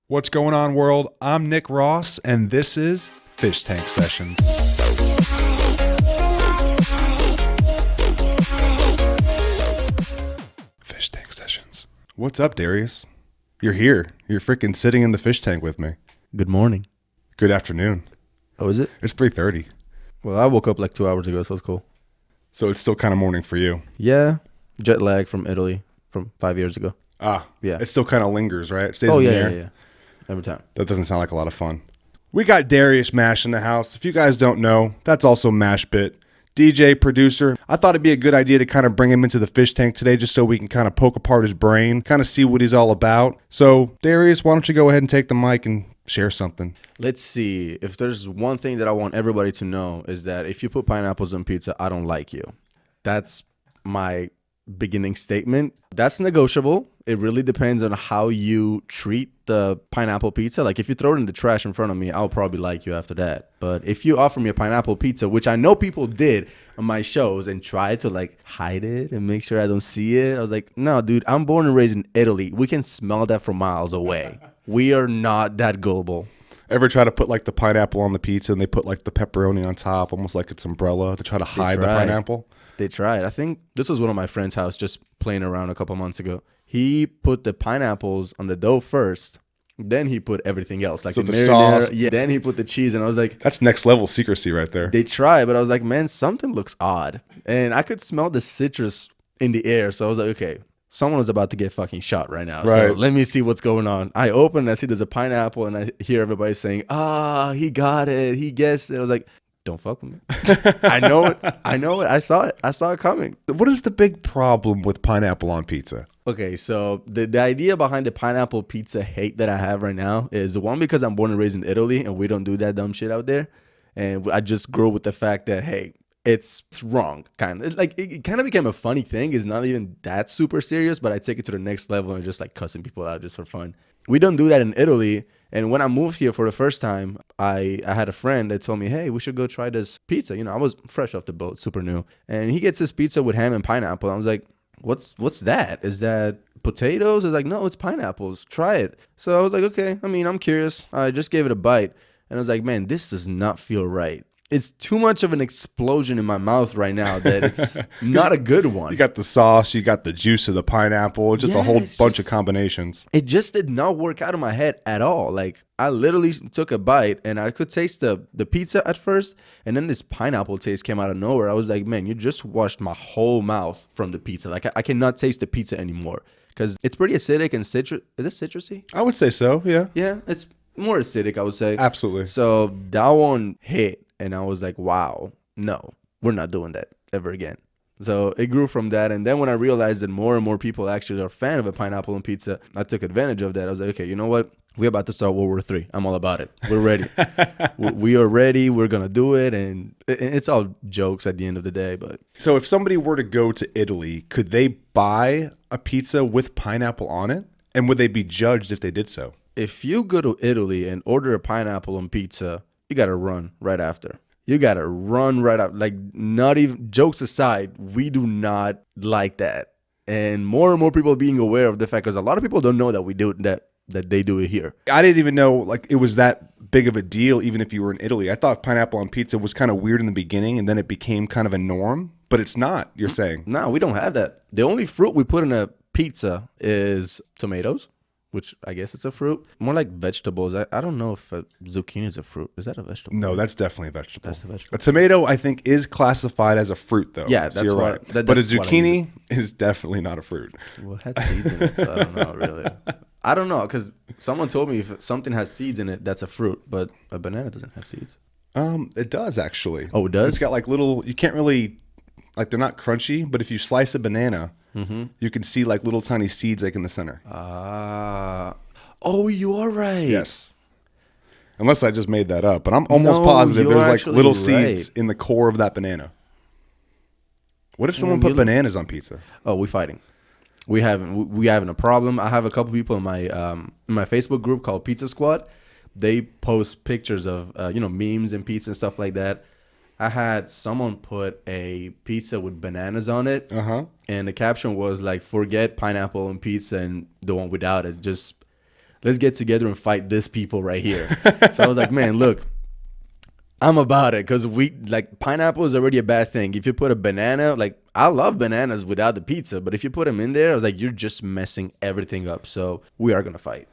What's going on, world? I'm Nick Ross, and this is Fish Tank Sessions. Fish Tank Sessions. What's up, Darius? You're here. You're freaking sitting in the fish tank with me. Good morning. Good afternoon. Oh, is it? It's 3:30, Well, I woke up like 2 hours ago, so it's cool. so it's still kind of morning for you. Yeah. Jet lag from Italy from 5 years ago. Yeah. It still kind of lingers, right? It stays Oh, in yeah, the air. yeah. Every time. That doesn't sound like a lot of fun. We got Darius Mash in the house. If you guys don't know, that's also MashBit. DJ, producer. I thought it'd be a good idea to kind of bring him into the fish tank today just so we can kind of poke apart his brain, kind of see what he's all about. So, Darius, why don't you go ahead and take the mic and share something? Let's see. If there's one thing that I want everybody to know is that if you put pineapples on pizza, I don't like you. That's my beginning statement. That's negotiable. It really depends on how you treat the pineapple pizza. Like if you throw it in the trash in front of me, I'll probably like you after that. But if you offer me a pineapple pizza, which I know people did on my shows and tried to like hide it and make sure I don't see it, I was like, no, dude, I'm born and raised in Italy. We can smell that from miles away. We are not that gullible. Ever try to put like the pineapple on the pizza and they put like the pepperoni on top, almost like it's umbrella to try to hide the pineapple? They tried. I think this was one of my friend's house just playing around a couple months ago. He put the pineapples on the dough first. Then he put everything else, like So the the marinara. sauce. Yeah. Then he put the cheese, and I was like, That's next level secrecy right there. they tried, but I was like, man, something looks odd. And I could smell the citrus in the air. So I was like, okay, someone was about to get fucking shot right now. So Right. let me see what's going on. I open and I see there's a pineapple, and I hear everybody saying, he got it. He guessed it. I was like, don't fuck with me. I know it. I saw it. I saw it coming. What is the big problem with pineapple on pizza? Okay, so the idea behind the pineapple pizza hate that I have right now is one, because I'm born and raised in Italy and we don't do that dumb shit out there. And I just grew up with the fact that, hey, it's wrong, kind of. Like, it kind of became a funny thing. It's not even that super serious, but I take it to the next level and just like cussing people out just for fun. We don't do that in Italy. And when I moved here for the first time, I had a friend that told me, hey, we should go try this pizza. You know, I was fresh off the boat, super new. And he gets this pizza with ham and pineapple. I was like, what's that? Is that potatoes? I was like, no, it's pineapples. Try it. So I was like, okay. I mean, I'm curious. I just gave it a bite. And I was like, man, this does not feel right. It's too much of an explosion in my mouth right now that it's not a good one. You got the sauce, you got the juice of the pineapple, just a whole it's bunch of combinations. It just did not work out in my head at all. Like, I literally took a bite and I could taste the pizza at first, and then this pineapple taste came out of nowhere. I was like, man, you just washed my whole mouth from the pizza. Like, I cannot taste the pizza anymore because it's pretty acidic and citrus. Is it citrusy? I would say so, yeah. Yeah, it's more acidic, I would say. Absolutely. So that one hit, and I was like, wow, no, we're not doing that ever again. So it grew from that. And then when I realized that more and more people actually are a fan of a pineapple on pizza, I took advantage of that. I was like, okay, you know what? We're about to start World War III. I'm all about it. We're ready. We are ready. We're going to do it. And it's all jokes at the end of the day. But So if somebody were to go to Italy, could they buy a pizza with pineapple on it? And would they be judged if they did so? if you go to Italy and order a pineapple on pizza, you got to run right after. You got to run right up. Like, not even, jokes aside, we do not like that. And more people being aware of the fact, because a lot of people don't know that we do that they do it here. I didn't even know like it was that big of a deal, even if you were in Italy. I thought pineapple on pizza was kind of weird in the beginning, and then it became kind of a norm. But it's not, you're saying. No, we don't have that. The only fruit we put in a pizza is tomatoes, which I guess it's a fruit. More like vegetables. I don't know if a zucchini is a fruit. Is that a vegetable? No, that's definitely a vegetable. That's a vegetable. A tomato, I think, is classified as a fruit, though. Yeah, so that's you're what- right. that- But a that's what I zucchini is definitely not a fruit. Well, it had seeds in it, so I don't know, really. I don't know, because someone told me if something has seeds in it, that's a fruit, but a banana doesn't have seeds. It does actually. Oh, it does? It's got like little. You can't really, like, they're not crunchy, but if you slice a banana, you can see like little tiny seeds like in the center. Oh, you are right. Yes. Unless I just made that up, but I'm almost No, positive you're there's like actually little right. seeds in the core of that banana. What if someone you put bananas on pizza? Oh, we're fighting. We having a problem. I have a couple people in my Facebook group called Pizza Squad. They post pictures of memes and pizza and stuff like that. I had someone put a pizza with bananas on it, and the caption was like, "Forget pineapple and pizza and the one without it. Just let's get together and fight this people right here. So I was like, man, look, I'm about it, because pineapple is already a bad thing. If you put a banana, like, I love bananas without the pizza, but if you put them in there, I was like, you're just messing everything up. So we are gonna fight.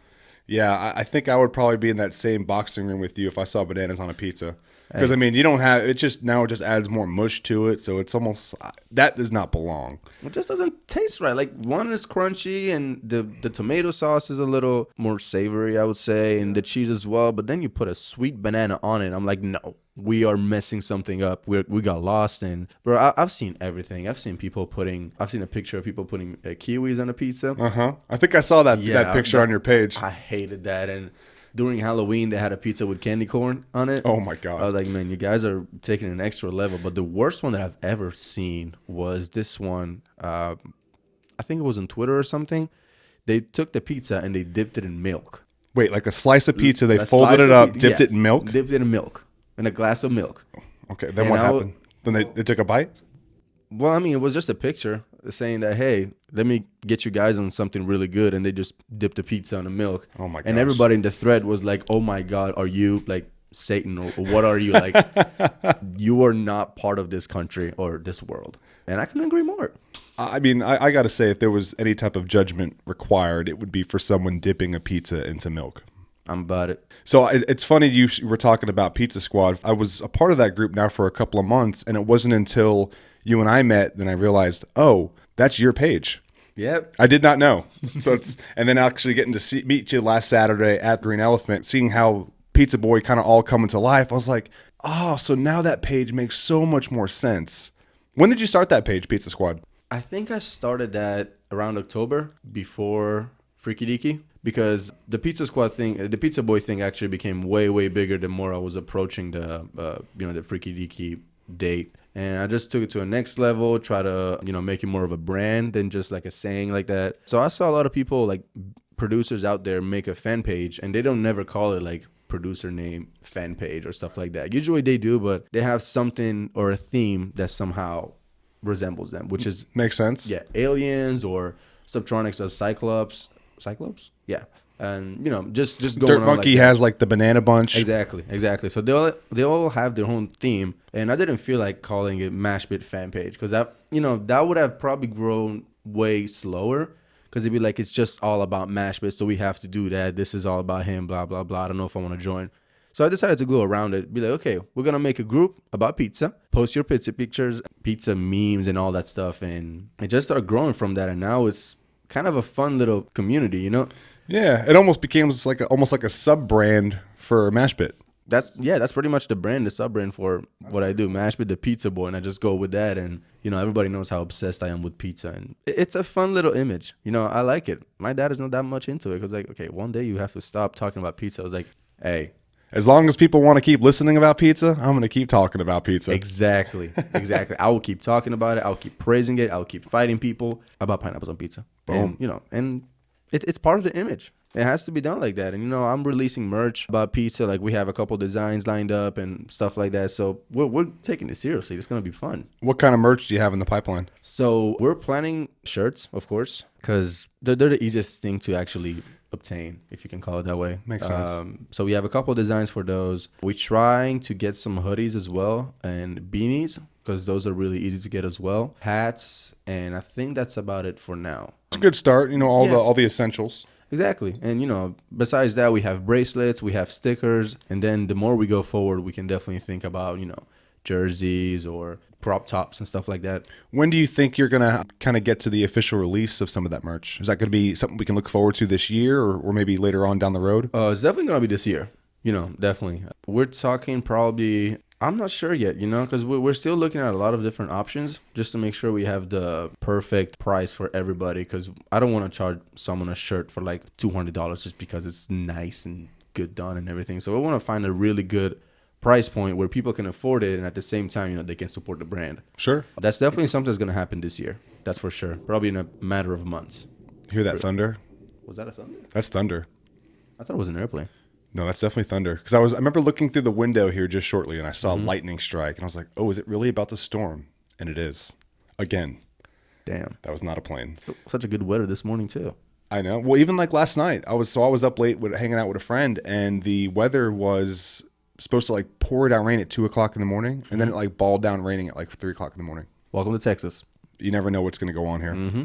Yeah, I think I would probably be in that same boxing room with you if I saw bananas on a pizza. Because, I mean, you don't have, it just adds more mush to it. So it's almost, that does not belong. It just doesn't taste right. Like, one is crunchy, and the tomato sauce is a little more savory, I would say, and the cheese as well. But then you put a sweet banana on it. I'm like, no, we are messing something up. We got lost. And, bro, I've seen everything. I've seen a picture of people putting kiwis on a pizza. I think I saw that picture on your page. I hated that. And during Halloween, they had a pizza with candy corn on it. Oh, my God. I was like, man, you guys are taking an extra level. But the worst one that I've ever seen was this one. I think it was on Twitter or something. They took the pizza and they dipped it in milk. Wait, like a slice of pizza, they folded it up, dipped it in milk? Dipped it in milk, in a glass of milk. Okay, then what happened? Then they took a bite? Well, I mean, it was just a picture saying that, hey, let me get you guys on something really good. And they just dipped the pizza in the milk. Oh, my God. And everybody in the thread was like, oh, my God, are you like Satan, or what are you? Like, you are not part of this country or this world. And I couldn't agree more. I mean, I got to say, if there was any type of judgment required, it would be for someone dipping a pizza into milk. I'm about it. So it's funny you were talking about Pizza Squad. I was a part of that group now for a couple of months, and it wasn't until you and I met then I realized, oh, that's your page. Yep. I did not know. And then actually getting to meet you last Saturday at Green Elephant, seeing how Pizza Boy kind of all coming to life, I was like, oh, so now that page makes so much more sense. When did you start that page, Pizza Squad? I think I started that around October, before Freaky Deaky, because the Pizza Squad thing, the Pizza Boy thing actually became way, way bigger the more I was approaching the Freaky Deaky date. And I just took it to a next level, try to, make it more of a brand than just like a saying like that. So I saw a lot of people, like producers out there, make a fan page, and they don't never call it like producer name fan page or stuff like that. Usually they do, but they have something or a theme that somehow resembles them, which is makes sense. Yeah, aliens, or Subtronics as Cyclops. Yeah. And just going Dirt on Monkey like has like the Banana Bunch. Exactly. So they all have their own theme, and I didn't feel like calling it MashBit fan page, because that would have probably grown way slower, because it'd be like, it's just all about MashBit, so we have to do that. This is all about him, blah blah blah. I don't know if I want to join. So I decided to go around it, be like, okay, we're gonna make a group about pizza, post your pizza pictures, pizza memes, and all that stuff, and it just started growing from that, and now it's kind of a fun little community, Yeah, it almost became almost like a sub brand for MashBit. That's pretty much the brand, the sub brand for what I do, MashBit, the Pizza Boy, and I just go with that, and everybody knows how obsessed I am with pizza, and it's a fun little image. I like it. My dad is not that much into it, because like, okay, one day you have to stop talking about pizza. I was like, hey, as long as people want to keep listening about pizza, I'm going to keep talking about pizza. Exactly. I will keep talking about it. I'll keep praising it. I'll keep fighting people about pineapples on pizza. Boom. And it's part of the image. It has to be done like that. And, I'm releasing merch about pizza. Like, we have a couple designs lined up and stuff like that. So we're taking it seriously. It's going to be fun. What kind of merch do you have in the pipeline? So we're planning shirts, of course, because they're the easiest thing to actually obtain, if you can call it that way. Makes sense. So we have a couple designs for those. We're trying to get some hoodies as well, and beanies, because those are really easy to get as well. Hats, and I think that's about it for now. It's a good start, all the essentials. Exactly. And, besides that, we have bracelets, we have stickers, and then the more we go forward, we can definitely think about, jerseys or prop tops and stuff like that. When do you think you're going to kind of get to the official release of some of that merch? Is that going to be something we can look forward to this year, or maybe later on down the road? It's definitely going to be this year. Definitely. We're talking probably, I'm not sure yet, because we're still looking at a lot of different options just to make sure we have the perfect price for everybody, because I don't want to charge someone a shirt for like $200 just because it's nice and good done and everything. So I want to find a really good price point where people can afford it, and at the same time, they can support the brand. Sure. That's definitely something that's going to happen this year. That's for sure. Probably in a matter of months. Hear that thunder? Was that a thunder? That's thunder. I thought it was an airplane. No, that's definitely thunder. Because I remember looking through the window here just shortly, and I saw lightning strike, and I was like, oh, is it really about to storm? And it is. Again. Damn. That was not a plane. Such a good weather this morning, too. I know. Well, even like last night, I was up late hanging out with a friend, and the weather was supposed to like pour down rain at 2 o'clock in the morning, and then it like balled down raining at like 3 o'clock in the morning. Welcome to Texas. You never know what's going to go on here. Mm-hmm.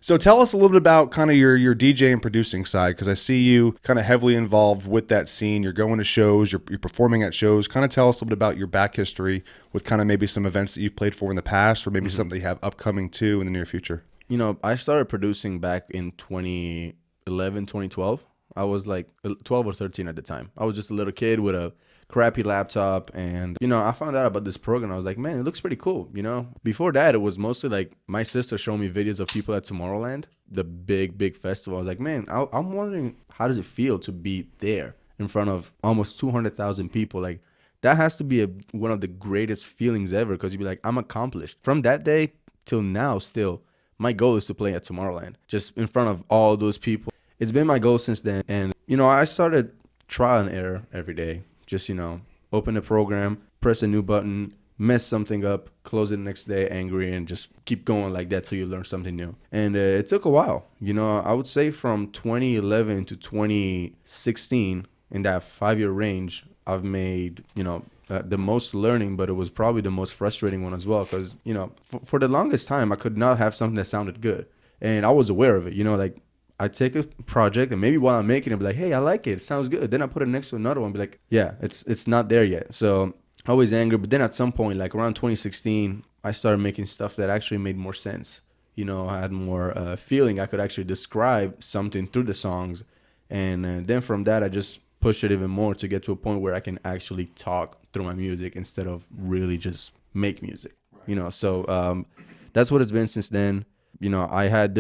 So tell us a little bit about kind of your DJ and producing side, because I see you kind of heavily involved with that scene. You're going to shows, you're performing at shows. Kind of tell us a little bit about your back history with kind of maybe some events that you've played for in the past, or maybe something you have upcoming too in the near future. You know, I started producing back in 2011, 2012. I was like 12 or 13 at the time. I was just a little kid with a crappy laptop, and you know, I found out about this program. I was like, man, it looks pretty cool. You know, before that, it was mostly like my sister showed me videos of people at Tomorrowland, the big festival. I was like, man, I'm wondering, how does it feel to be there in front of almost 200,000 people? Like, that has to be one of the greatest feelings ever, because you'd be like, I'm accomplished. From that day till now, still, my goal is to play at Tomorrowland, just in front of all those people. It's been my goal since then. And, you know, I started trial and error every day. Just, you know, open the program, press a new button, mess something up, close it the next day angry, and just keep going like that till you learn something new. And it took a while. You know, I would say from 2011 to 2016, in that 5-year range, I've made, you know, the most learning, but it was probably the most frustrating one as well, because, you know, for the longest time, I could not have something that sounded good. And I was aware of it, you know, like, I take a project, and maybe while I'm making it, be like, hey, I like it. It sounds good. Then I put it next to another one, be like, yeah, it's not there yet. So always angry. But then at some point, like around 2016, I started making stuff that actually made more sense. You know, I had more feeling. I could actually describe something through the songs. And then from that, I just pushed it even more to get to a point where I can actually talk through my music instead of really just make music. Right. You know, so that's what it's been since then. You know, I had a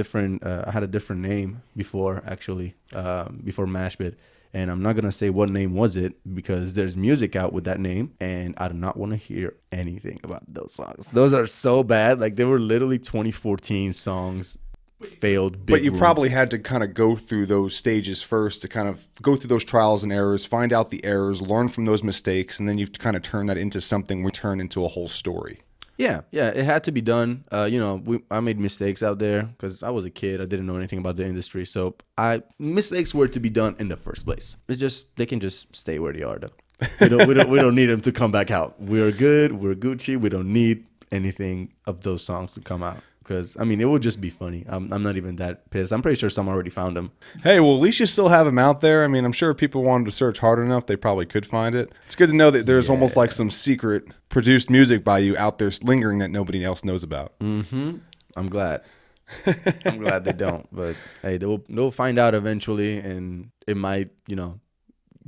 different name before, actually, before MashBit. And I'm not going to say what name was it, because there's music out with that name, and I do not want to hear anything about those songs. Those are so bad. Like, they were literally 2014 songs, failed big But you room. probably had to kind of go through those stages first to kind of go through those trials and errors, find out the errors, learn from those mistakes, and then you've kind of turned that into something we turn into a whole story. Yeah, it had to be done. You know, I made mistakes out there because I was a kid. I didn't know anything about the industry, so mistakes were to be done in the first place. It's just they can just stay where they are, though. We don't need them to come back out. We're good. We're Gucci. We don't need anything of those songs to come out. Because, I mean, it would just be funny. I'm not even that pissed. I'm pretty sure someone already found them. Hey, well, at least you still have them out there. I mean, I'm sure if people wanted to search hard enough, they probably could find it. It's good to know that there's almost like some secret produced music by you out there lingering that nobody else knows about. Mm-hmm. I'm glad. I'm glad they don't. But, hey, they'll find out eventually, and it might, you know,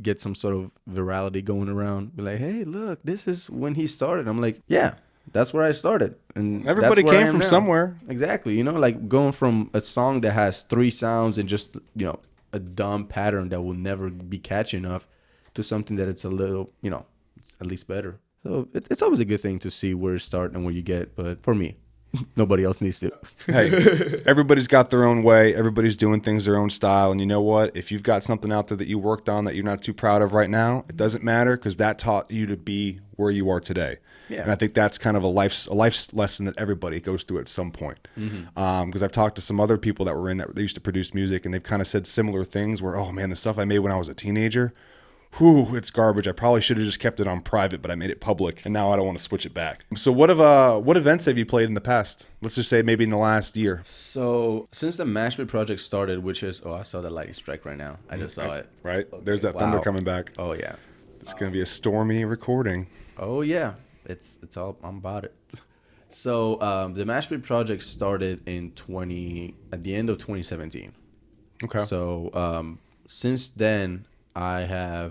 get some sort of virality going around. Be like, hey, look, this is when he started. I'm like, yeah. That's where I started. And everybody came from somewhere. Exactly. You know, like going from a song that has 3 sounds and just, you know, a dumb pattern that will never be catchy enough to something that it's a little, you know, at least better. So it's always a good thing to see where you start and where you get. But for me, nobody else needs to. Hey, everybody's got their own way. Everybody's doing things their own style. And you know what? If you've got something out there that you worked on that you're not too proud of right now, it doesn't matter, because that taught you to be where you are today. Yeah. And I think that's kind of a life lesson that everybody goes through at some point. Because I've talked to some other people that were in that they used to produce music, and they've kind of said similar things where, oh man, the stuff I made when I was a teenager, whew, it's garbage. I probably should have just kept it on private, but I made it public, and now I don't want to switch it back. So what events have you played in the past? Let's just say maybe in the last year. So since the MashBit project started, which is, I saw the lightning strike right now. I just saw it. Right? Okay. There's that thunder coming back. Oh, yeah. It's going to be a stormy recording. Oh, yeah. It's all, I'm about it. So the MashBit project started at the end of 2017. Okay. So since then, I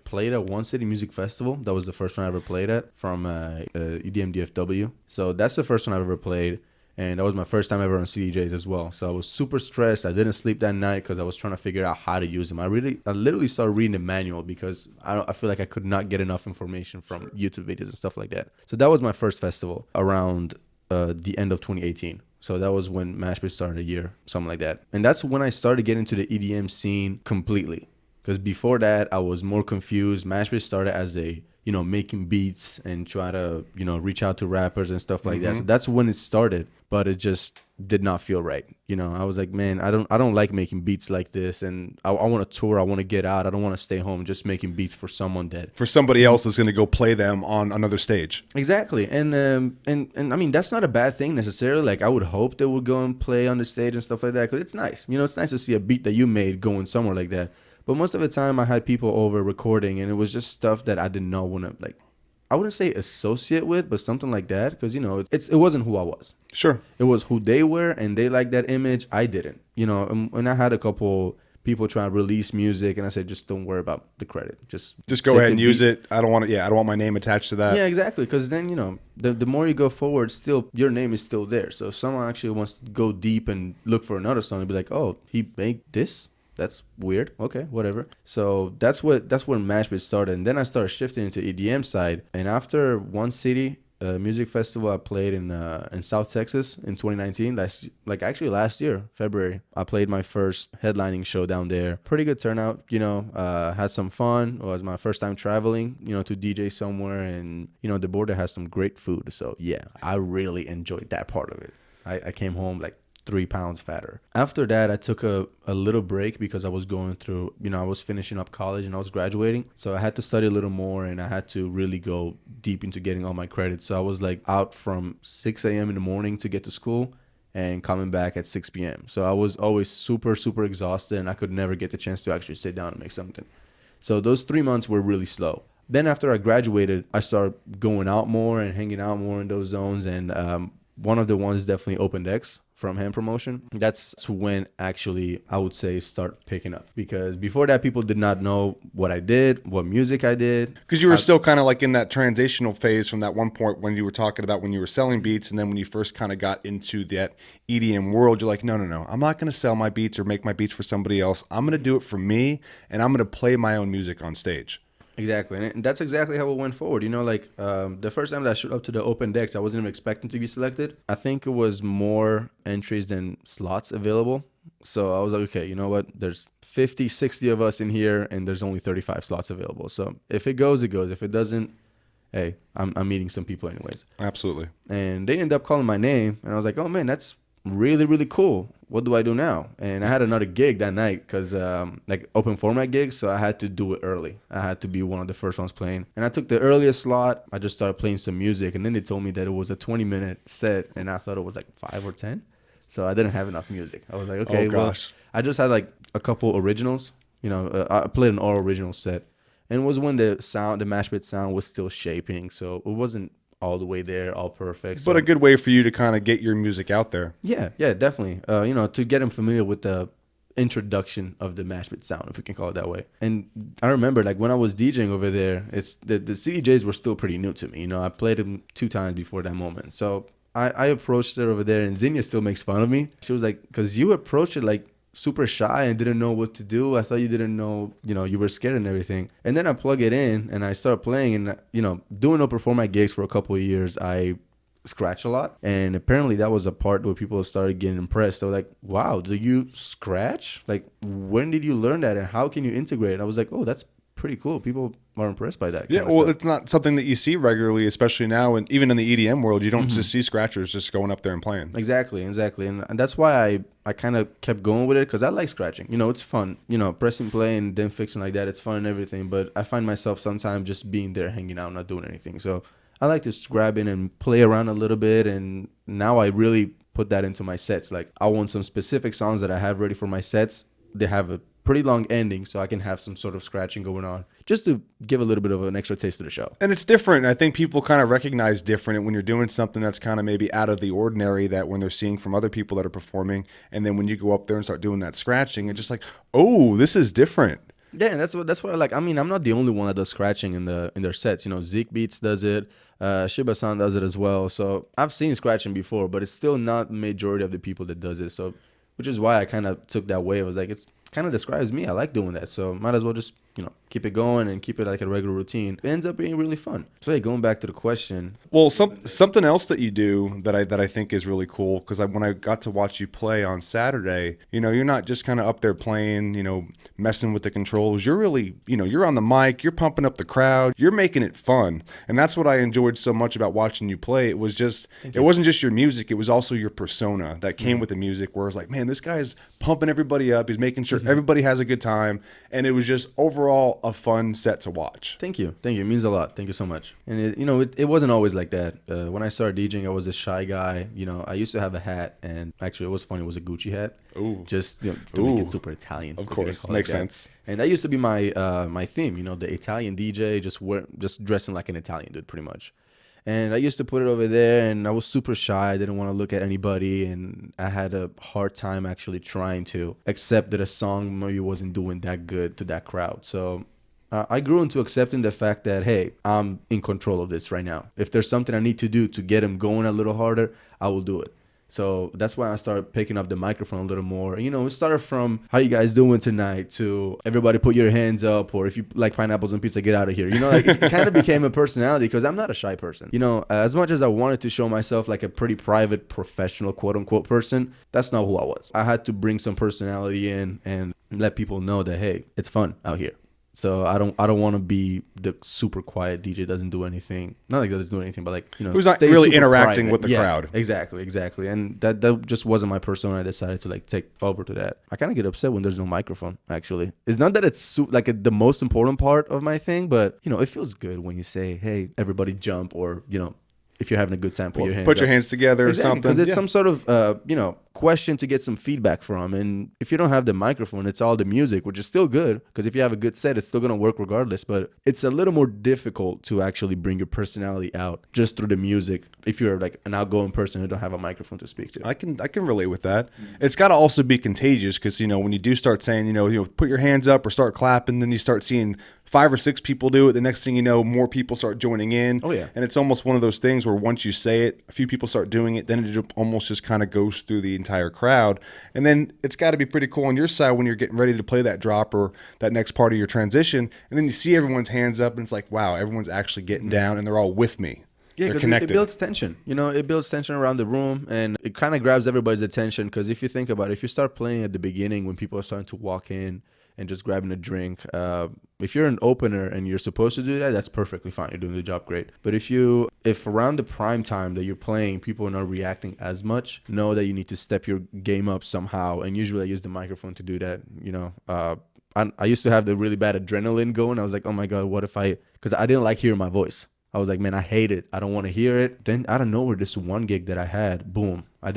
played at One City Music Festival. That was the first one I ever played at, from EDM DFW. So that's the first one I've ever played. And that was my first time ever on CDJs as well. So I was super stressed. I didn't sleep that night because I was trying to figure out how to use them. I literally started reading the manual because I feel like I could not get enough information from YouTube videos and stuff like that. So that was my first festival around the end of 2018. So that was when MashBit started, a year, something like that. And that's when I started getting into the EDM scene completely. Because before that, I was more confused. MashBit started as a, you know, making beats and try to, you know, reach out to rappers and stuff like that. So that's when it started. But it just did not feel right. I was like, man, I don't like making beats like this, and I want to tour. I want to get out. I don't want to stay home just making beats for someone that For somebody else is going to go play them on another stage. exactly. And I mean that's not a bad thing necessarily. Like I would hope they would go and play on the stage and stuff like that because it's nice. It's nice to see a beat that you made going somewhere like that. But most of the time, I had people over recording, and it was just stuff that I did not want to like. I wouldn't say associate with, but something like that, because it wasn't who I was. Sure. It was who they were, and they liked that image. I didn't, and I had a couple people try to release music, and I said, just don't worry about the credit. Just go ahead and use it. I don't want I don't want my name attached to that. Yeah, exactly. Because then the more you go forward, still your name is still there. So if someone actually wants to go deep and look for another song, they'll be like, oh, he made this. That's weird. Okay, whatever. So that's where MashBit started, and then I started shifting into EDM side. And after one city music festival I played in South Texas in 2019, last year, February, I played my first headlining show down there. Pretty good turnout. Had some fun. It was my first time traveling. To DJ somewhere, and the border has some great food. So yeah, I really enjoyed that part of it. I came home like 3 pounds fatter. After that, I took a little break because I was going through, I was finishing up college and I was graduating. So I had to study a little more, and I had to really go deep into getting all my credits. So I was like out from 6 a.m. in the morning to get to school and coming back at 6 p.m. So I was always super, super exhausted, and I could never get the chance to actually sit down and make something. So those 3 months were really slow. Then after I graduated, I started going out more and hanging out more in those zones. And one of the ones definitely Open X from Hand Promotion. That's when actually I would say start picking up, because before that people did not know what I did, what music I did. Because you were still kind of like in that transitional phase from that one point when you were talking about when you were selling beats, and then when you first kind of got into that EDM world, you're like, no, I'm not going to sell my beats or make my beats for somebody else. I'm going to do it for me, and I'm going to play my own music on stage. Exactly, and that's exactly how it went forward. The first time that I showed up to the Open Decks, I wasn't even expecting to be selected. I think it was more entries than slots available. So I was like, okay, you know what? There's 50, 60 of us in here, and there's only 35 slots available. So if it goes, it goes. If it doesn't, hey, I'm meeting some people anyways. Absolutely. And they ended up calling my name, and I was like, oh, man, that's really, really cool. What do I do now? And I had another gig that night because open format gigs, so I had to do it early. I had to be one of the first ones playing, and I took the earliest slot. I just started playing some music, and then they told me that it was a 20-minute set, and I thought it was like 5 or 10, so I didn't have enough music. I was like, okay, well, I just had like a couple originals. I played an all original set, and it was when the MashBit sound was still shaping, so it wasn't all the way there, all perfect. But a good way for you to kind of get your music out there. Yeah, definitely. To get them familiar with the introduction of the MashBit sound, if we can call it that way. And I remember, like, when I was DJing over there, it's the CDJs were still pretty new to me. I played them 2 times before that moment. So I approached her over there, and Zinnia still makes fun of me. She was like, because you approached it like super shy and didn't know what to do. I thought you didn't know, you were scared and everything. And then I plug it in and I start playing, and, doing open format gigs for a couple of years, I scratch a lot. And apparently that was a part where people started getting impressed. They were like, wow, do you scratch? Like, when did you learn that, and how can you integrate it? I was like, oh, that's pretty cool. People are impressed by that. Yeah, well, it's not something that you see regularly, especially now, and even in the EDM world, you don't just see scratchers just going up there and playing. Exactly. And that's why I kind of kept going with it, because I like scratching. It's fun. Pressing play and then fixing like that, it's fun and everything. But I find myself sometimes just being there, hanging out, not doing anything. So I like to just grab in and play around a little bit. And now I really put that into my sets. Like, I want some specific songs that I have ready for my sets. They have a pretty long ending, so I can have some sort of scratching going on, just to give a little bit of an extra taste of the show. And it's different. I think people kind of recognize different when you're doing something that's kind of maybe out of the ordinary, that when they're seeing from other people that are performing, and then when you go up there and start doing that scratching, it's just like, oh, this is different. Yeah, and that's what I like. I mean, I'm not the only one that does scratching in their sets. Zeke Beats does it, Shiba-san does it as well. So I've seen scratching before, but it's still not the majority of the people that does it. So, which is why I kind of took that way. I was like, it's kind of describes me. I like doing that, so might as well just keep it going and keep it like a regular routine. It ends up being really fun. So hey, going back to the question. Well, something else that you do that I think is really cool, because when I got to watch you play on Saturday, you're not just kind of up there playing, messing with the controls. You're really, you're on the mic, you're pumping up the crowd, you're making it fun, and that's what I enjoyed so much about watching you play. It wasn't just your music, it was also your persona that came with the music, where it's like, man, this guy's pumping everybody up, he's making sure everybody has a good time, and it was just overall a fun set to watch. Thank you. It means a lot. Thank you so much. And it wasn't always like that. When I started DJing, I was a shy guy. I used to have a hat, and actually it was funny. It was a Gucci hat. Ooh. Just to make it super Italian. Of course, makes sense. And that used to be my my theme. The Italian DJ, just dressing like an Italian dude, pretty much. And I used to put it over there, and I was super shy. I didn't want to look at anybody, and I had a hard time actually trying to accept that a song maybe wasn't doing that good to that crowd. So I grew into accepting the fact that, hey, I'm in control of this right now. If there's something I need to do to get him going a little harder, I will do it. So that's why I started picking up the microphone a little more. It started from how you guys doing tonight to everybody put your hands up, or if you like pineapples and pizza, get out of here. It kind of became a personality, because I'm not a shy person. As much as I wanted to show myself like a pretty private, professional, quote unquote person, that's not who I was. I had to bring some personality in and let people know that, hey, it's fun out here. So I don't want to be the super quiet DJ that doesn't do anything. Not like doesn't do anything, but like, who's not really interacting with the crowd. Exactly. And that just wasn't my persona. I decided to like take over to that. I kind of get upset when there's no microphone, actually. It's not that it's the most important part of my thing, but it feels good when you say, hey, everybody jump, or if you're having a good time, put your hands together or something. Because it's some sort of, question to get some feedback from. And if you don't have the microphone, it's all the music, which is still good, because if you have a good set, it's still going to work regardless. But it's a little more difficult to actually bring your personality out just through the music if you're like an outgoing person who don't have a microphone to speak to. I can relate with that. It's got to also be contagious, because, when you do start saying, put your hands up or start clapping, then you start seeing 5 or 6 people do it. The next thing you know, more people start joining in. Oh, yeah. And it's almost one of those things where once you say it, a few people start doing it, then it almost just kind of goes through the entire crowd. And then it's got to be pretty cool on your side when you're getting ready to play that drop or that next part of your transition. And then you see everyone's hands up, and it's like, wow, everyone's actually getting down, and they're all with me. Yeah, because it builds tension. It builds tension around the room, and it kind of grabs everybody's attention. Because if you think about it, if you start playing at the beginning when people are starting to walk in and just grabbing a drink, if you're an opener and you're supposed to do that, that's perfectly fine. You're doing the job great. But if around the prime time that you're playing, people are not reacting as much, know that you need to step your game up somehow. And usually I use the microphone to do that. I used to have the really bad adrenaline going. I was like, oh my God, what if because I didn't like hearing my voice. I was like, man, I hate it. I don't want to hear it. Then out of nowhere, this one gig that I had, boom. I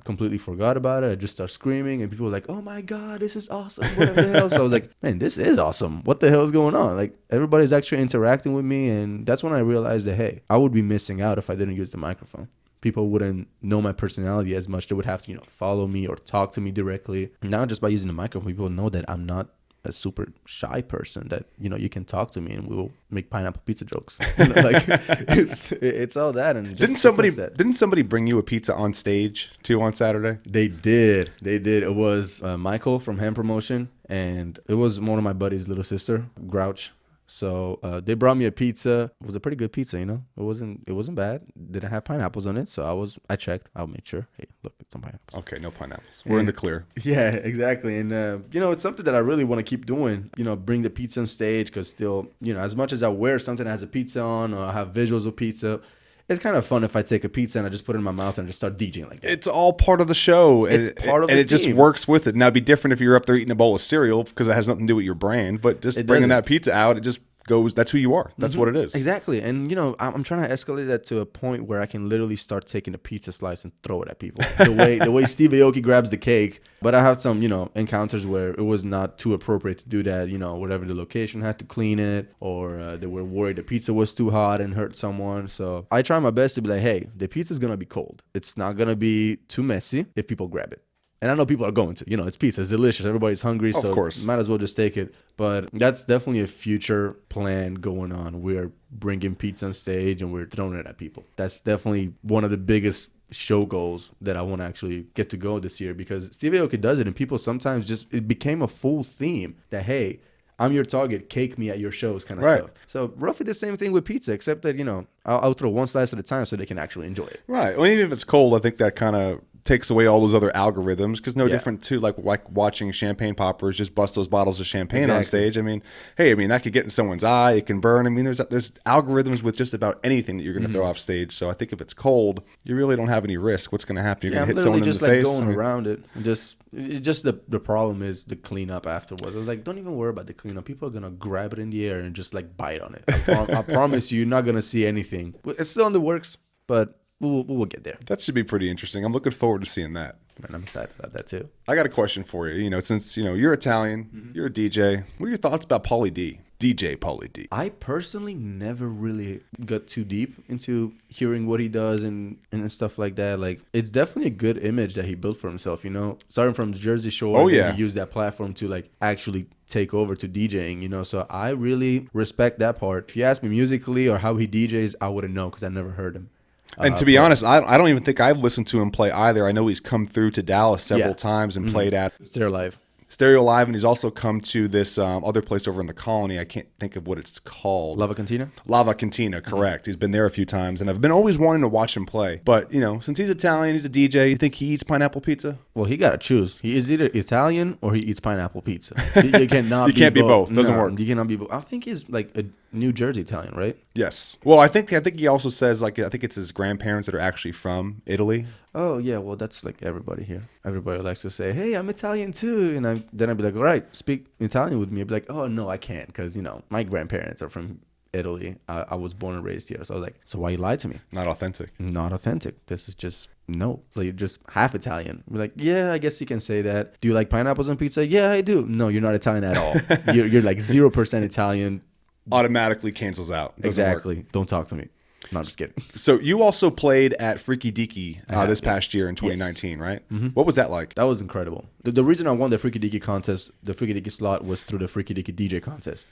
completely forgot about it. I just started screaming, and people were like, oh my God, this is awesome. What the hell? So I was like, man, this is awesome. What the hell is going on? Like, everybody's actually interacting with me. And that's when I realized that, hey, I would be missing out if I didn't use the microphone. People wouldn't know my personality as much. They would have to, follow me or talk to me directly. Now, just by using the microphone, people know that I'm not a super shy person, that you can talk to me and we will make pineapple pizza jokes. It's all that. And didn't somebody bring you a pizza on stage too on Saturday? They did. It was Michael from Ham Promotion, and it was one of my buddy's little sister, Grouch. So they brought me a pizza. It was a pretty good pizza, It wasn't bad. Didn't have pineapples on it, so I checked. I made sure. Hey, look, it's some pineapples. Okay, no pineapples. We're in the clear. Yeah, exactly. And it's something that I really want to keep doing. Bring the pizza on stage, because still, as much as I wear something that has a pizza on, or I have visuals of pizza, it's kind of fun if I take a pizza and I just put it in my mouth and just start DJing like that. It's all part of the show. It's part of the and it just works with it. Now, it'd be different if you're up there eating a bowl of cereal, because it has nothing to do with your brand. But just bringing that pizza out, it just goes. That's who you are. That's what it is. Exactly. And I'm trying to escalate that to a point where I can literally start taking a pizza slice and throw it at people. The way Steve Aoki grabs the cake. But I have some encounters where it was not too appropriate to do that. Whatever the location had to clean it, or they were worried the pizza was too hot and hurt someone. So I try my best to be like, hey, the pizza's gonna be cold. It's not gonna be too messy if people grab it. And I know people are going to, it's pizza, it's delicious, everybody's hungry, so of course, might as well just take it. But that's definitely a future plan going on. We're bringing pizza on stage and we're throwing it at people. That's definitely one of the biggest show goals that I want to actually get to go this year, because Steve Aoki does it, and people sometimes it became a full theme that, hey, I'm your target, cake me at your shows kind of Right. stuff. So roughly the same thing with pizza, except that, I'll throw one slice at a time so they can actually enjoy it. Right. Well, even if it's cold, I think that kind of takes away all those other algorithms, because no Yeah. different to like watching champagne poppers just bust those bottles of champagne on Exactly. stage. I mean, hey, that could get in someone's eye. It can burn. I mean, there's algorithms with just about anything that you're going to throw off stage. So I think if it's cold, you really don't have any risk. What's going to happen? You're Yeah, I'm going to hit someone literally in just the like face. going I mean, around it. Just the problem is the cleanup afterwards. I was like, don't even worry about the cleanup. People are gonna grab it in the air and just like bite on it. I promise you're not gonna see anything. It's still in the works, but we'll get there. that should be pretty interesting. I'm looking forward to seeing that. And I'm excited about that too. I got a question for you. Since you're Italian, you're a DJ. What are your thoughts about Pauly D? DJ Pauly D. I personally never really got too deep into hearing what he does and stuff like that. Like, it's definitely a good image that he built for himself, starting from the Jersey Shore. Oh, and then yeah. He used that platform to like actually take over to DJing, so I really respect that part. If you ask me musically or how he DJs, I wouldn't know because I never heard him. And to be honest, I don't even think I've listened to him play either. I know he's come through to Dallas several times and played at Stereo Live. Stereo Live, and he's also come to this other place over in the Colony. I can't think of what it's called. Lava Cantina? Lava Cantina, correct. He's been there a few times, and I've been always wanting to watch him play. But, since he's Italian, he's a DJ, you think he eats pineapple pizza? Well, he got to choose. He is either Italian or he eats pineapple pizza. You cannot You can't be both. Doesn't work. You cannot be both. I think he's like a New Jersey Italian, right? Yes. Well, I think he also says, I think it's his grandparents that are actually from Italy. Oh, yeah. Well, that's like everybody here. Everybody likes to say, hey, I'm Italian too. And then I'd be like, all right, speak Italian with me. I'd be like, oh, no, I can't. Because, my grandparents are from Italy. I was born and raised here. So I was like, so why you lied to me? Not authentic. Not authentic. This is just, no. So you're just half Italian. We're like, yeah, I guess you can say that. Do you like pineapples on pizza? Yeah, I do. No, you're not Italian at all. You're like 0% Italian. Automatically cancels out. Doesn't Exactly. work. Don't talk to me. No, I'm just kidding. So you also played at Freaky Deaky this past year in 2019, right? Mm-hmm. What was that like? That was incredible. The reason I won the Freaky Deaky contest, the Freaky Deaky slot, was through the Freaky Deaky DJ contest.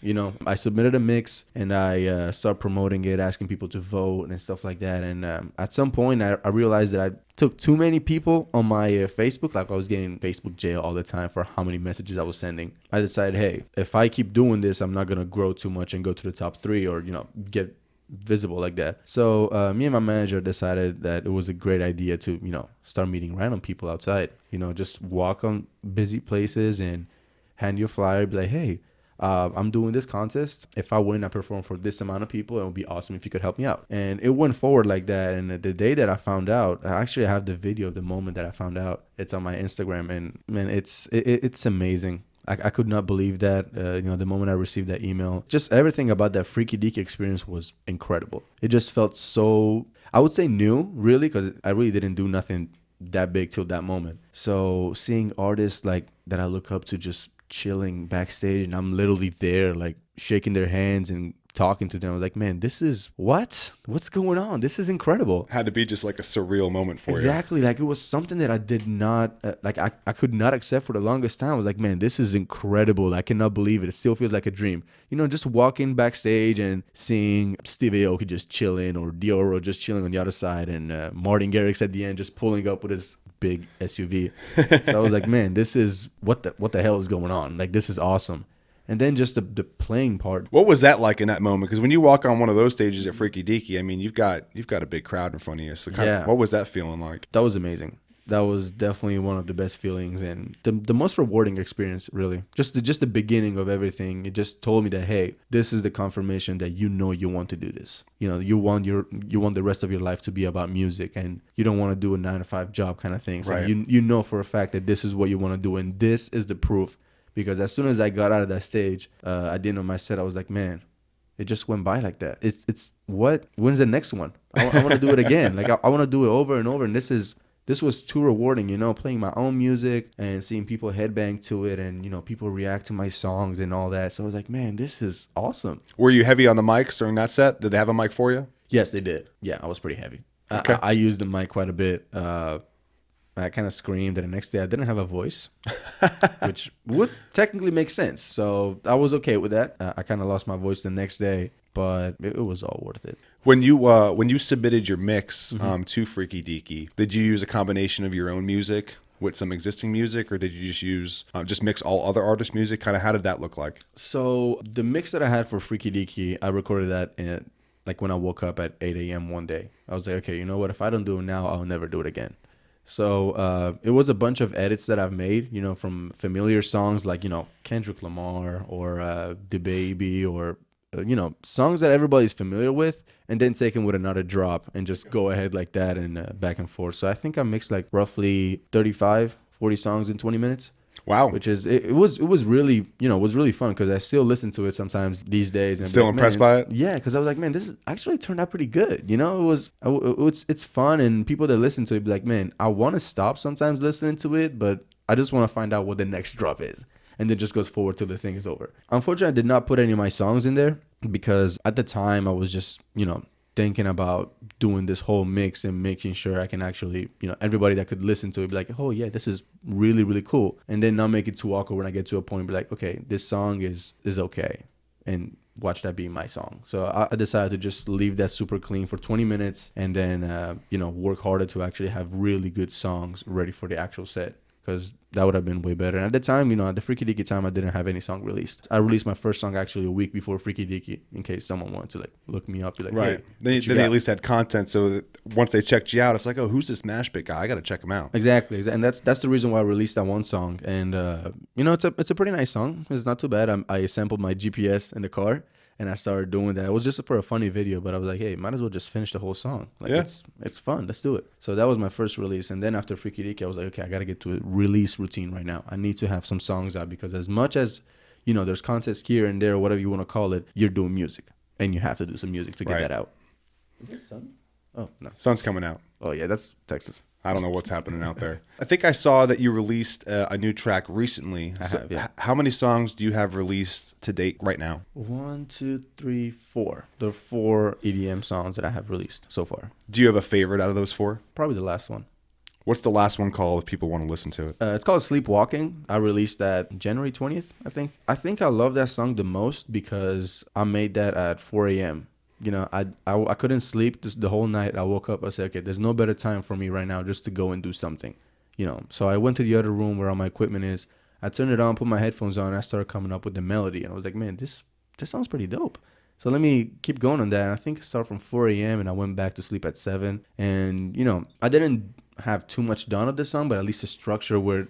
I submitted a mix and I started promoting it, asking people to vote and stuff like that. And at some point, I realized that I took too many people on my Facebook. Like, I was getting Facebook jail all the time for how many messages I was sending. I decided, hey, if I keep doing this, I'm not going to grow too much and go to the top 3 or, get visible like that. So me and my manager decided that it was a great idea to start meeting random people outside, just walk on busy places and hand your flyer, be like, hey, I'm doing this contest. If I win, I perform for this amount of people. It would be awesome if you could help me out. And it went forward like that. And the day that I found out, I actually have the video of the moment that I found out. It's on my Instagram, and man, it's amazing. I could not believe that, the moment I received that email. Just everything about that Freaky Deaky experience was incredible. It just felt so, I would say new, really, because I really didn't do nothing that big till that moment. So seeing artists like that I look up to just chilling backstage, and I'm literally there, like shaking their hands and talking to them. I was like, man, this is what's going on? This is incredible. Had to be just like a surreal moment for you. Exactly. Like, it was something that I did not I could not accept for the longest time. I was like, man, this is incredible. I cannot believe it. It still feels like a dream. Just walking backstage and seeing Steve Aoki just chilling, or Dioro just chilling on the other side, and Martin Garrix at the end just pulling up with his big SUV. So I was like, man, this is what the hell is going on? Like, this is awesome. And then just the playing part. What was that like in that moment? Because when you walk on one of those stages at Freaky Deaky, I mean, you've got a big crowd in front of you. So what was that feeling like? That was amazing. That was definitely one of the best feelings and the most rewarding experience, really. Just the beginning of everything. It just told me that, hey, this is the confirmation that you want to do this. You want the rest of your life to be about music, and you don't want to do a 9-to-5 job kind of thing. So right. you know for a fact that this is what you want to do, and this is the proof. Because as soon as I got out of that stage, at the end of my set, I was like, man, it just went by like that. It's what? When's the next one? I want to do it again. Like, I want to do it over and over. And this was too rewarding, playing my own music and seeing people headbang to it, and people react to my songs and all that. So I was like, man, this is awesome. Were you heavy on the mics during that set? Did they have a mic for you? Yes, they did. Yeah, I was pretty heavy. Okay. I used the mic quite a bit. I kind of screamed, and the next day I didn't have a voice, which would technically make sense. So I was okay with that. I kind of lost my voice the next day, but it was all worth it. When you submitted your mix to Freaky Deaky, did you use a combination of your own music with some existing music, or did you just use just mix all other artists' music? Kind of how did that look like? So the mix that I had for Freaky Deaky, I recorded that in like when I woke up at 8 a.m. one day. I was like, okay, you know what? If I don't do it now, I'll never do it again. So it was a bunch of edits that I've made, you know, from familiar songs like, you know, Kendrick Lamar or DaBaby or, you know, songs that everybody's familiar with, and then take them with another drop and just go ahead like that and back and forth. So I think I mixed like roughly 35, 40 songs in 20 minutes. Wow. Which is, it was really, you know, it was really fun because I still listen to it sometimes these days. And Still like, impressed by it? Yeah, because I was like, man, this is actually turned out pretty good. You know, it's fun, and people that listen to it be like, man, I want to stop sometimes listening to it, but I just want to find out what the next drop is. And then just goes forward till the thing is over. Unfortunately, I did not put any of my songs in there because at the time I was just, you know, thinking about doing this whole mix and making sure I can actually, you know, everybody that could listen to it be like, oh yeah, this is really, really cool. And then not make it too awkward when I get to a point, be like, okay, this song is okay. And watch that be my song. So I decided to just leave that super clean for 20 minutes and then, you know, work harder to actually have really good songs ready for the actual set. Because that would have been way better. And at the time, you know, at the Freaky Deaky time, I didn't have any song released. I released my first song actually a week before Freaky Deaky, in case someone wanted to like look me up. Be like, Right. Hey, Then they at least had content, so that once they checked you out, it's like, oh, who's this MashBit guy? I got to check him out. Exactly, and that's the reason why I released that one song. And you know, it's a pretty nice song. It's not too bad. I sampled my GPS in the car. And I started doing that. It was just for a funny video, but I was like, hey, might as well just finish the whole song. Like, yeah. It's fun. Let's do it. So that was my first release. And then after Freaky Deaky, I was like, okay, I got to get to a release routine right now. I need to have some songs out because as much as, you know, there's contests here and there, whatever you want to call it, you're doing music. And you have to do some music to get that out. Is it sun? Oh, no. Sun's coming out. Oh, yeah, that's Texas. I don't know what's happening out there. I think I saw that you released a new track recently. I have, yeah. How many songs do you have released to date right now? 1, 2, 3, 4. There are 4 EDM songs that I have released so far. Do you have a favorite out of those 4? Probably the last one. What's the last one called if people want to listen to it? It's called Sleepwalking. I released that January 20th, I think. I think I love that song the most because I made that at 4 a.m. You know, I couldn't sleep the whole night. I woke up. I said, okay, there's no better time for me right now just to go and do something, you know. So I went to the other room where all my equipment is. I turned it on, put my headphones on, and I started coming up with the melody. And I was like, man, this sounds pretty dope. So let me keep going on that. And I think it started from 4 a.m. and I went back to sleep at 7. And, you know, I didn't have too much done of the song, but at least a structure where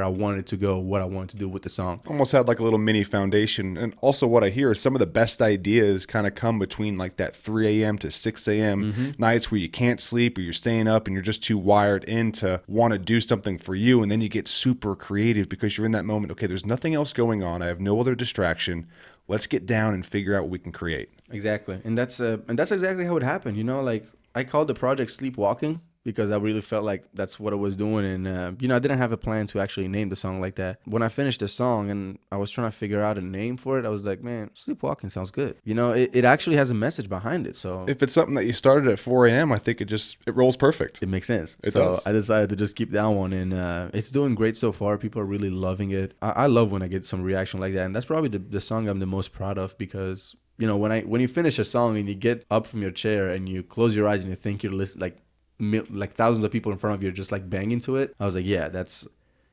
I wanted to go, what I wanted to do with the song. Almost had like a little mini foundation. And also what I hear is some of the best ideas kind of come between like that 3 a.m. to 6 a.m. nights where you can't sleep or you're staying up and you're just too wired in to want to do something for you. And then you get super creative because you're in that moment. Okay, there's nothing else going on. I have no other distraction. Let's get down and figure out what we can create. Exactly. And that's exactly how it happened. You know, like I called the project Sleepwalking because I really felt like that's what I was doing. And, you know, I didn't have a plan to actually name the song like that. When I finished the song and I was trying to figure out a name for it, I was like, man, Sleepwalking sounds good. You know, it actually has a message behind it. So if it's something that you started at 4 a.m., I think it rolls perfect. It makes sense. It does. I decided to just keep that one. And it's doing great so far. People are really loving it. I love when I get some reaction like that. And that's probably the song I'm the most proud of because, you know, when you finish a song and you get up from your chair and you close your eyes and you think you're listening, like thousands of people in front of you are just like banging to it. I was like, yeah, that's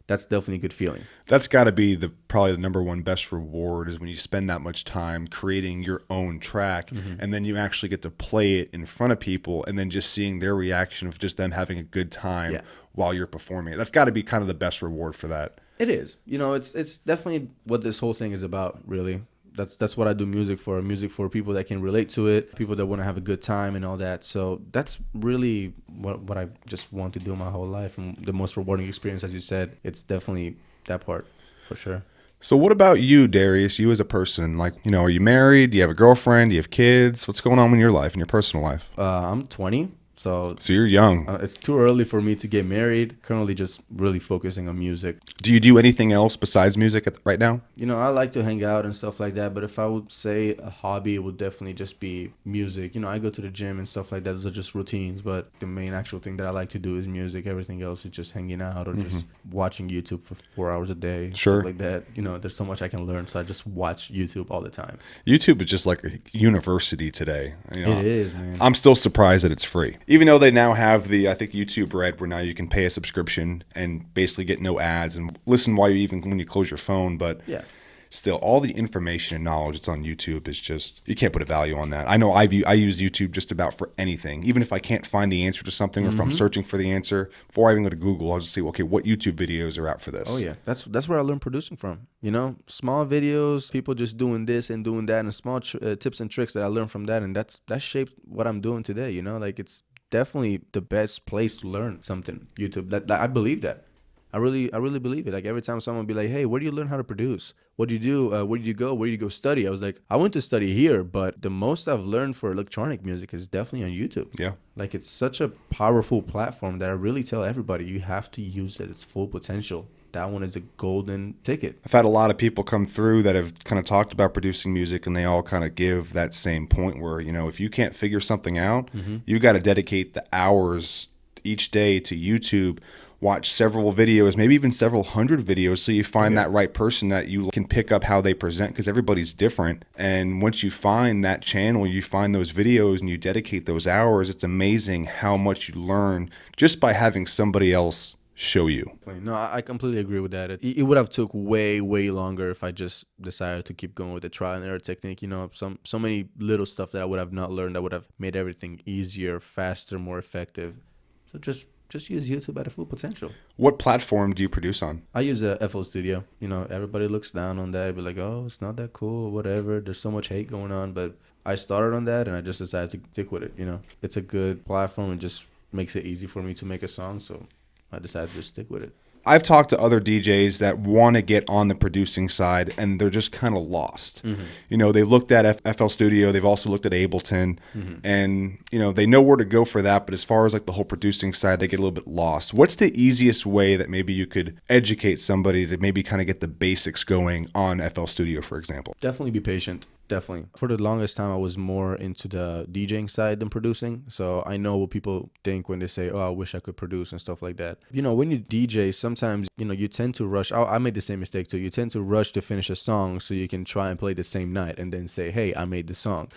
definitely a good feeling. That's got to be probably the number one best reward is when you spend that much time creating your own track and then you actually get to play it in front of people and then just seeing their reaction of just them having a good time while you're performing it. That's got to be kind of the best reward for that. It is. You know, it's definitely what this whole thing is about, really. That's what I do music for people that can relate to it, people that want to have a good time and all that. So that's really what I just want to do my whole life. And the most rewarding experience, as you said, it's definitely that part for sure. So what about you, Darius, you as a person? Like, you know, are you married? Do you have a girlfriend? Do you have kids? What's going on in your life, in your personal life? I'm 20. So you're young. It's too early for me to get married. Currently just really focusing on music. Do you do anything else besides music right now? You know, I like to hang out and stuff like that. But if I would say a hobby, it would definitely just be music. You know, I go to the gym and stuff like that. Those are just routines. But the main actual thing that I like to do is music. Everything else is just hanging out or just watching YouTube for 4 hours a day. Sure. Stuff like that. You know, there's so much I can learn. So I just watch YouTube all the time. YouTube is just like a university today. You know, it is, man. I'm still surprised that it's free. Even though they now have the, I think, YouTube Red, where now you can pay a subscription and basically get no ads and listen while you even when you close your phone. But Yeah. still, all the information and knowledge that's on YouTube is just, you can't put a value on that. I know I use YouTube just about for anything. Even if I can't find the answer to something, or if I'm searching for the answer, before I even go to Google, I'll just see, okay, what YouTube videos are out for this? Oh yeah, that's where I learned producing from. You know, small videos, people just doing this and doing that, and small tips and tricks that I learned from that, and that shaped what I'm doing today. You know, like it's definitely the best place to learn something. YouTube. That I believe that. I really believe it. Like every time someone be like, "Hey, where do you learn how to produce? What do you do? Where did you go? Where did you go study?" I was like, "I went to study here, but the most I've learned for electronic music is definitely on YouTube." Yeah. Like it's such a powerful platform that I really tell everybody you have to use it its full potential. That one is a golden ticket. I've had a lot of people come through that have kind of talked about producing music, and they all kind of give that same point where, you know, if you can't figure something out, you got to dedicate the hours each day to YouTube, watch several videos, maybe even several hundred videos, so you find that right person that you can pick up how they present, because everybody's different. And once you find that channel, you find those videos and you dedicate those hours, it's amazing how much you learn just by having somebody else show you. No, I completely agree with that. It would have took way longer if I just decided to keep going with the trial and error technique. You know, so many little stuff that I would have not learned that would have made everything easier, faster, more effective. So just use YouTube at a full potential. What platform do you produce on? I use a FL Studio. You know, everybody looks down on that. Be like, oh, it's not that cool, whatever. There's so much hate going on. But I started on that, and I just decided to stick with it. You know, it's a good platform and just makes it easy for me to make a song. So I decided to just stick with it. I've talked to other DJs that want to get on the producing side, and they're just kind of lost. You know, they looked at FL Studio, they've also looked at Ableton, and, you know, they know where to go for that, but as far as like the whole producing side, they get a little bit lost. What's the easiest way that maybe you could educate somebody to maybe kind of get the basics going on FL Studio, for example? Definitely be patient. Definitely. For the longest time, I was more into the DJing side than producing. So I know what people think when they say, oh, I wish I could produce and stuff like that. You know, when you DJ, sometimes, you know, you tend to rush. I made the same mistake too. You tend to rush to finish a song so you can try and play the same night and then say, hey, I made the song.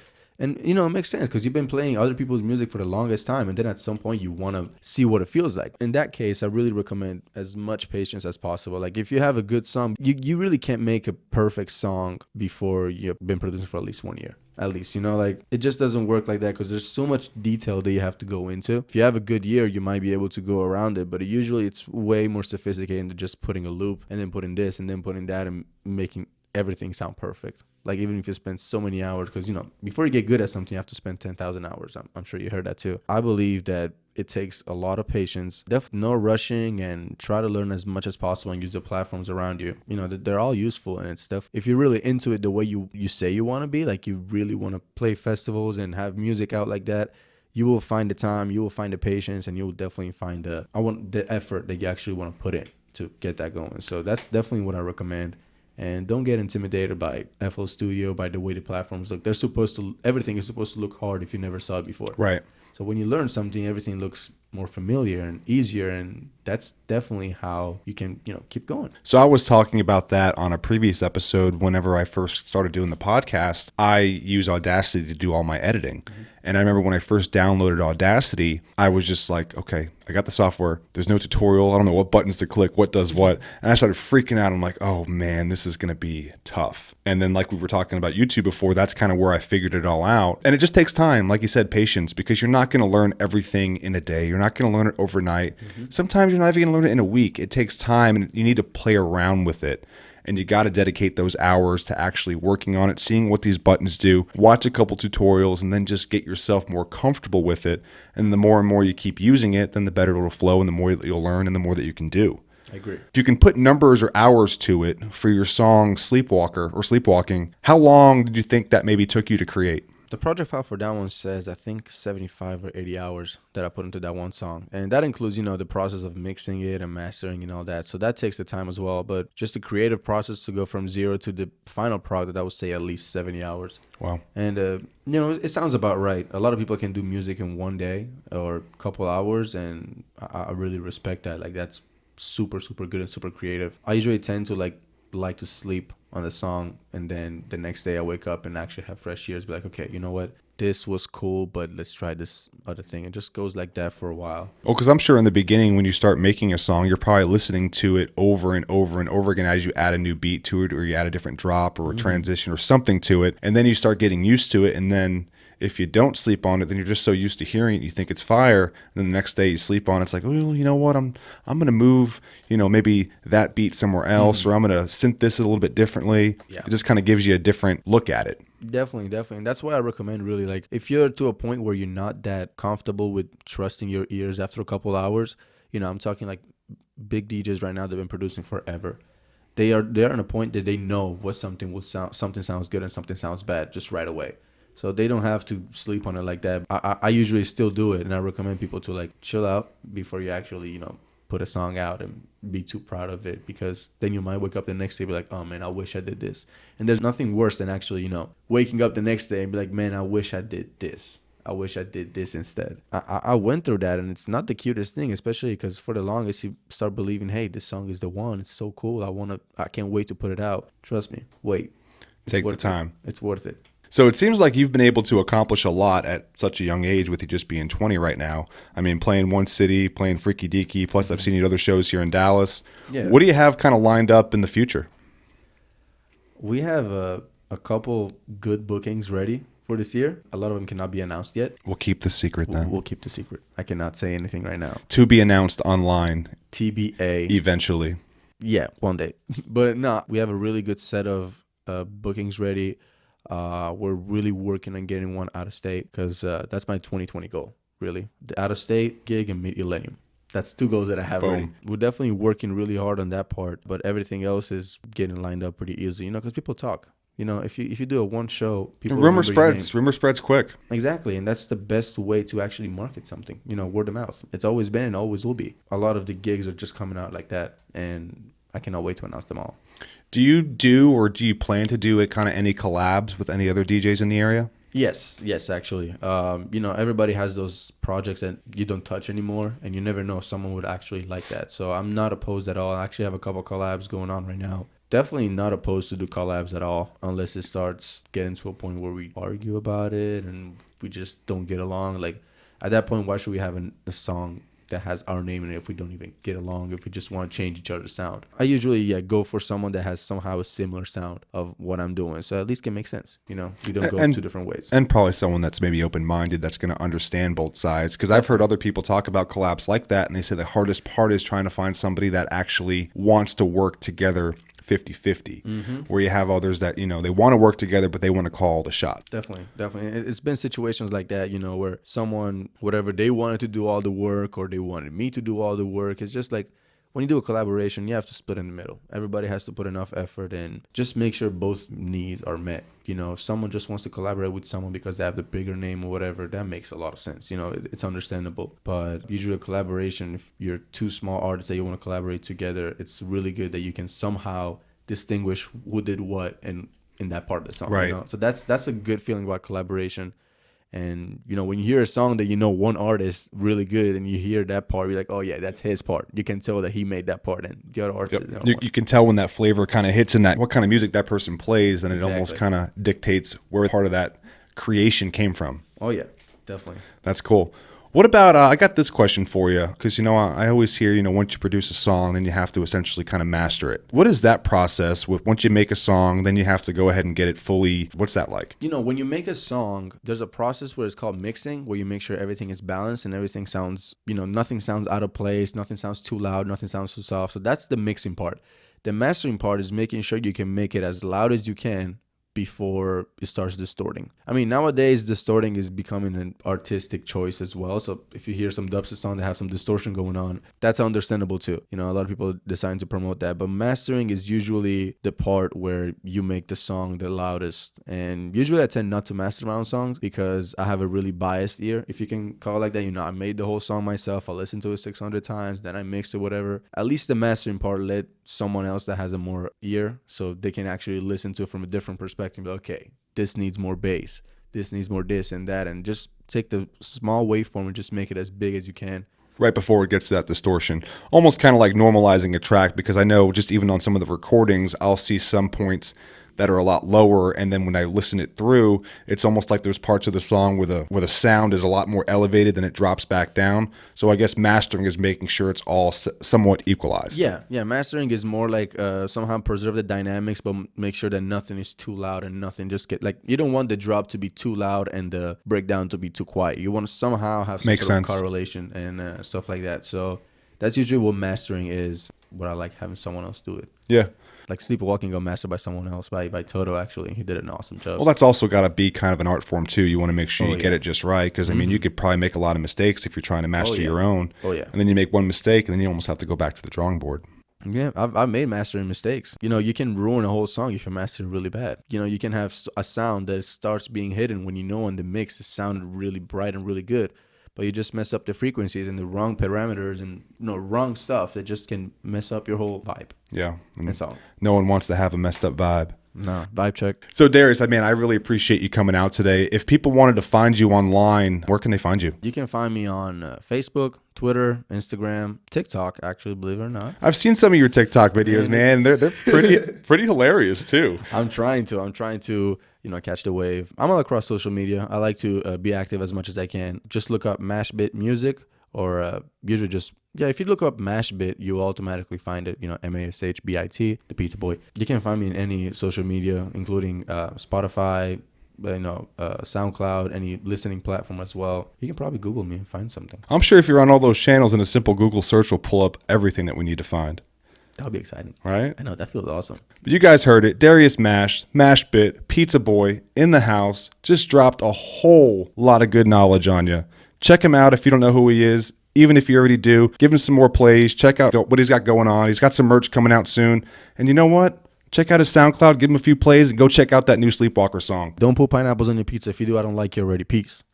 And, you know, it makes sense because you've been playing other people's music for the longest time. And then at some point you want to see what it feels like. In that case, I really recommend as much patience as possible. Like if you have a good song, you really can't make a perfect song before you've been producing for at least 1 year. At least, you know, like it just doesn't work like that because there's so much detail that you have to go into. If you have a good year, you might be able to go around it. But usually it's way more sophisticated than just putting a loop and then putting this and then putting that and making everything sound perfect. Like even if you spend so many hours, because, you know, before you get good at something, you have to spend 10,000 hours. I'm sure you heard that too. I believe that it takes a lot of patience, no rushing, and try to learn as much as possible and use the platforms around you. You know, they're all useful, and it's stuff. If you're really into it the way you say you want to be, like you really want to play festivals and have music out like that, you will find the time, you will find the patience, and you'll definitely find the effort that you actually want to put in to get that going. So that's definitely what I recommend. And don't get intimidated by FL Studio, by the way the platforms look. Everything is supposed to look hard if you never saw it before. Right. So when you learn something, everything looks more familiar and easier, and that's definitely how you can, you know, keep going. So I was talking about that on a previous episode. Whenever I first started doing the podcast, I use Audacity to do all my editing. And I remember when I first downloaded Audacity, I was just like, okay, I got the software. There's no tutorial. I don't know what buttons to click, what does what. And I started freaking out. I'm like, oh man, this is going to be tough. And then like we were talking about YouTube before, that's kind of where I figured it all out. And it just takes time, like you said, patience, because you're not going to learn everything in a day. You're not going to learn it overnight. Sometimes you're not even going to learn it in a week. It takes time, and you need to play around with it. And you got to dedicate those hours to actually working on it, seeing what these buttons do, watch a couple tutorials, and then just get yourself more comfortable with it. And the more and more you keep using it, then the better it'll flow, and the more that you'll learn, and the more that you can do. I agree. If you can put numbers or hours to it for your song Sleepwalker or Sleepwalking, how long did you think that maybe took you to create? The project file for that one says, I think 75 or 80 hours that I put into that one song. And that includes, you know, the process of mixing it and mastering and all that. So that takes the time as well. But just the creative process to go from zero to the final product, I would say at least 70 hours. Wow. And, you know, it sounds about right. A lot of people can do music in one day or a couple hours. And I really respect that. Like, that's super, super good and super creative. I usually tend to, like, like to sleep on the song, and then the next day I wake up and actually have fresh ears. Be like, okay, you know what? This was cool, but let's try this other thing. It just goes like that for a while. Oh, because I'm sure in the beginning when you start making a song, you're probably listening to it over and over and over again as you add a new beat to it, or you add a different drop or a transition or something to it, and then you start getting used to it, and then if you don't sleep on it, then you're just so used to hearing it, you think it's fire, and then the next day you sleep on it, it's like, oh, you know what, I'm gonna move, maybe that beat somewhere else, or I'm gonna synth this a little bit differently. Yeah. It just kind of gives you a different look at it. Definitely. And that's why I recommend really, like, if you're to a point where you're not that comfortable with trusting your ears after a couple hours, I'm talking like big DJs right now that have been producing forever. They're on a point that they know what something sounds good and something sounds bad just right away. So they don't have to sleep on it like that. I usually still do it, and I recommend people to like chill out before you actually, put a song out and be too proud of it, because then you might wake up the next day and be like, oh man, I wish I did this. And there's nothing worse than actually, waking up the next day and be like, man, I wish I did this. I wish I did this instead. I went through that, and it's not the cutest thing, especially because for the longest you start believing, hey, this song is the one. It's so cool. I can't wait to put it out. Trust me. Wait. Take the time. It's worth it. So it seems like you've been able to accomplish a lot at such a young age, with you just being 20 right now. I mean, playing One City, playing Freaky Deaky, plus I've seen you at other shows here in Dallas. Yeah. What do you have kind of lined up in the future? We have a couple good bookings ready for this year. A lot of them cannot be announced yet. We'll keep the secret then. We'll keep the secret. I cannot say anything right now. To be announced online. TBA. Eventually. Yeah, one day. But no, we have a really good set of bookings ready. We're really working on getting one out of state, because that's my 2020 goal, really. The out of state gig and Meet Millennium. That's 2 goals that I have already. We're definitely working really hard on that part, but everything else is getting lined up pretty easily, because people talk. If you do a one show, people rumor spreads quick. Exactly, and that's the best way to actually market something. Word of mouth. It's always been and always will be. A lot of the gigs are just coming out like that, and I cannot wait to announce them all. Do you plan to do kind of any collabs with any other DJs in the area? Yes, actually. Everybody has those projects that you don't touch anymore, and you never know if someone would actually like that. So I'm not opposed at all. I actually have a couple collabs going on right now. Definitely not opposed to do collabs at all, unless it starts getting to a point where we argue about it and we just don't get along. Like, at that point, why should we have a song that has our name in it if we don't even get along, if we just want to change each other's sound? I usually go for someone that has somehow a similar sound of what I'm doing, so at least it can make sense. We don't go 2 different ways. And probably someone that's maybe open-minded, that's going to understand both sides, because I've heard other people talk about collabs like that, and they say the hardest part is trying to find somebody that actually wants to work together 50-50, where you have others that, they want to work together, but they want to call the shot. Definitely. It's been situations like that, where someone, whatever, they wanted to do all the work, or they wanted me to do all the work. It's just like, when you do a collaboration, you have to split in the middle. Everybody has to put enough effort in. Just make sure both needs are met. If someone just wants to collaborate with someone because they have the bigger name or whatever, that makes a lot of sense. It's understandable. But usually a collaboration, if you're 2 small artists that you want to collaborate together, it's really good that you can somehow distinguish who did what in that part of the song. Right. So that's a good feeling about collaboration. And when you hear a song that one artist really good, and you hear that part, you're like, oh yeah, that's his part. You can tell that he made that part, and the other artist. You can tell when that flavor kind of hits in that what kind of music that person plays, and it almost kind of dictates where part of that creation came from. Oh yeah, definitely. That's cool. What about, I got this question for you, because, I always hear, once you produce a song, then you have to essentially kind of master it. What is that process with, once you make a song, then you have to go ahead and get it fully, what's that like? When you make a song, there's a process where it's called mixing, where you make sure everything is balanced and everything sounds, nothing sounds out of place, nothing sounds too loud, nothing sounds too soft. So that's the mixing part. The mastering part is making sure you can make it as loud as you can before it starts distorting. I mean, nowadays distorting is becoming an artistic choice as well. So if you hear some dubstep song that have some distortion going on, that's understandable too. A lot of people decide to promote that. But mastering is usually the part where you make the song the loudest. And usually I tend not to master my own songs because I have a really biased ear, if you can call it like that. I made the whole song myself. I listened to it 600 times, then I mixed it, whatever. At least the mastering part, let someone else that has a more ear, so they can actually listen to it from a different perspective. Be like, okay, this needs more bass, this needs more this and that, and just take the small waveform and just make it as big as you can. right before it gets to that distortion. Almost kind of like normalizing a track, because I know just even on some of the recordings, I'll see some points that are a lot lower, and then when I listen it through, it's almost like there's parts of the song where the sound is a lot more elevated, then it drops back down. So I guess mastering is making sure it's all somewhat equalized. Yeah, mastering is more like somehow preserve the dynamics, but make sure that nothing is too loud and nothing just get, like, you don't want the drop to be too loud and the breakdown to be too quiet. You want to somehow have some sort of correlation and stuff like that. So that's usually what mastering is, what I like having someone else do it. Yeah. Like Sleepwalking got mastered by someone else, by Toto, actually. He did an awesome job. Well, that's also got to be kind of an art form, too. You want to make sure you get it just right, because, I mean, you could probably make a lot of mistakes if you're trying to master your own. Oh, yeah. And then you make one mistake, and then you almost have to go back to the drawing board. Yeah, I've made mastering mistakes. You know, you can ruin a whole song if you master it really bad. You know, you can have a sound that starts being hidden when you know in the mix it sounded really bright and really good, but you just mess up the frequencies and the wrong parameters and wrong stuff that just can mess up your whole vibe. Yeah. That's all. No one wants to have a messed up vibe. No, vibe check. So Darius, I mean, I really appreciate you coming out today. If people wanted to find you online, where can they find you? You can find me on Facebook, Twitter, Instagram, TikTok, actually, believe it or not. I've seen some of your TikTok videos, man. They're pretty hilarious too. I'm trying to, catch the wave. I'm all across social media. I like to be active as much as I can. Just look up MashBit Music, or usually just, if you look up MashBit, you automatically find it, MashBit, the Pizza Boy. You can find me in any social media, including Spotify, SoundCloud, any listening platform as well. You can probably Google me and find something. I'm sure if you're on all those channels, in a simple Google search will pull up everything that we need to find. That'll be exciting. Right? I know, that feels awesome. But you guys heard it. Darius MashBit, Pizza Boy, in the house, just dropped a whole lot of good knowledge on you. Check him out if you don't know who he is. Even if you already do, give him some more plays. Check out what he's got going on. He's got some merch coming out soon. And you know what? Check out his SoundCloud, give him a few plays, and go check out that new Sleepwalker song. Don't put pineapples on your pizza. If you do, I don't like you already. Peace.